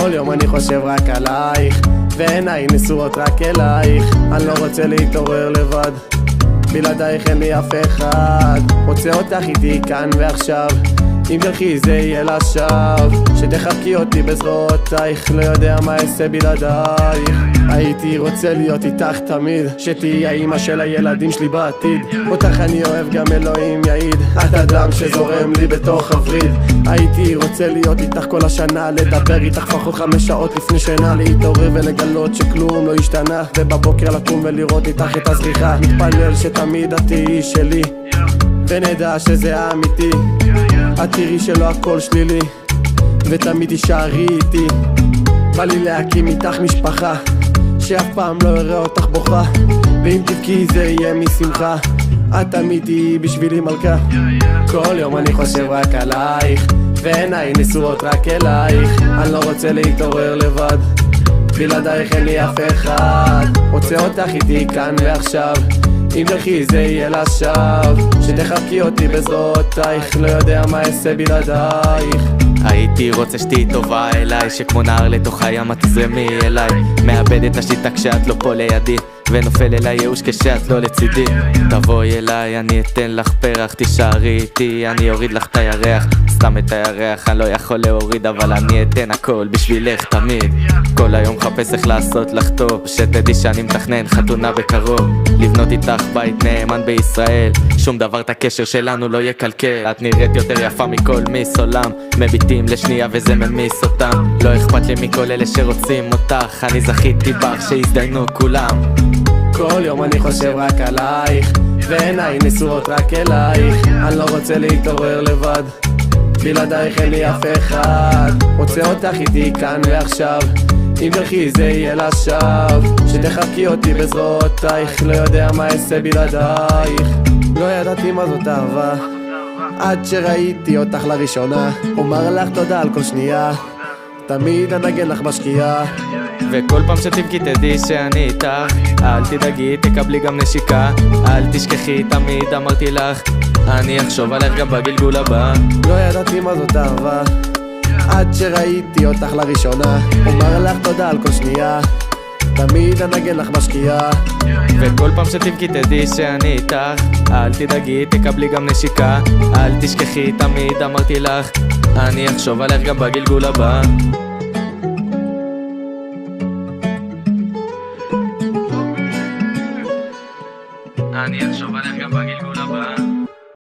כל יום אני חושב רק עלייך, ועיניי נשואות רק אלייך. אני לא רוצה להתעורר לבד, בלעדייך אין לי אף אחד. רוצה אותך איתי כאן ועכשיו, אם תלכי זה יהיה לשווא. שתחבקי אותי בזרועותייך, לא יודע מה אעשה בלעדייך. הייתי רוצה להיות איתך תמיד, שתהיי האמא של הילדים שלי בעתיד. אותך אני אוהב גם אלוהים יעיד, את הדם שזורם לי בתוך הווריד. הייתי רוצה להיות איתך כל השנה, לדבר איתך לפחות 5 שעות לפני שינה. להתעורר ולגלות שכלום לא השתנה, ובבוקר לקום ולראות איתך את הזריחה. מתפלל שתמיד את תהיי שלי, ונדע שזה אמיתי. את תראי שלא הכל שלילי, ותמיד תישארי איתי. בא לי להקים איתך משפחה, שאף פעם לא אראה אותך בוכה, ואם תבכי זה יהיה משמחה. את תמיד תהיי בשבילי מלכה. כל יום אני חושב רק עלייך, ועיניי נשואות רק אלייך. אני לא רוצה להתעורר לבד, בלעדייך אין לי אף אחד. רוצה אותך איתי כאן ועכשיו, אם תלכי זה יהיה לשווא. שתחבקי אותי בזרועותייך, לא יודע מה אעשה בלעדייך. הייתי רוצה שתהיי טובה אליי, שכמו נהר לתוך הים את תזרמי אליי. מאבד את השיטה כשאת לא פה לידי, ונופל אליי ייאוש כשאת לא לצידי. תבואי אליי, אני אתן לך פרח, תישארי איתי, אני אוריד לך את הירח. סתם את הירח אני לא יכול להוריד, אבל אני אתן הכל בשבילך תמיד. כל היום חפש איך לעשות לך טוב, שתדעי שאני מתכנן חתונה בקרוב. לבנות איתך בית נאמן בישראל, שום דבר את הקשר שלנו לא יקלקל. את נראית יותר יפה מכל מיס עולם, מביטים לשנייה וזה ממיס אותם. לא אכפת לי מכל אלה שרוצים אותך, אני זכיתי בך שהזדיינו כולם. כל יום אני חושב רק עלייך, ועיניי נשואות רק אלייך. אני לא רוצה להתעורר לבד, בלעדייך אין לי אף אחד. רוצה אותך איתי כאן ועכשיו, אם תלכי זה יהיה לשווא. שתחבקי אותי בזרועותייך, לא יודע מה אעשה בלעדייך. לא ידעתי מה זאת אהבה, עד שראיתי אותך לראשונה. אומר לך תודה על כל שנייה, תמיד אנגן לך בשקיעה. וכל פעם שתבכי תדעי שאני איתך, אל תדאגי תקבלי גם נשיקה. אל תשכחי תמיד אמרתי לך, אני אחשוב עליך גם בגלגול הבא. לא ידעתי מה זאת אהבה, עד שראיתי אותך לראשונה. אומר לך תודה על כל שנייה, תמיד אנגן לך בשקיעה. וכל פעם שתבכי תדעי שאני איתך, אל תדאגי תקבלי גם נשיקה. אל תשכחי תמיד אמרתי לך, אני אחשוב עליך גם בגלגול הבא. אני אחשוב עליך גם בגלגול הבא.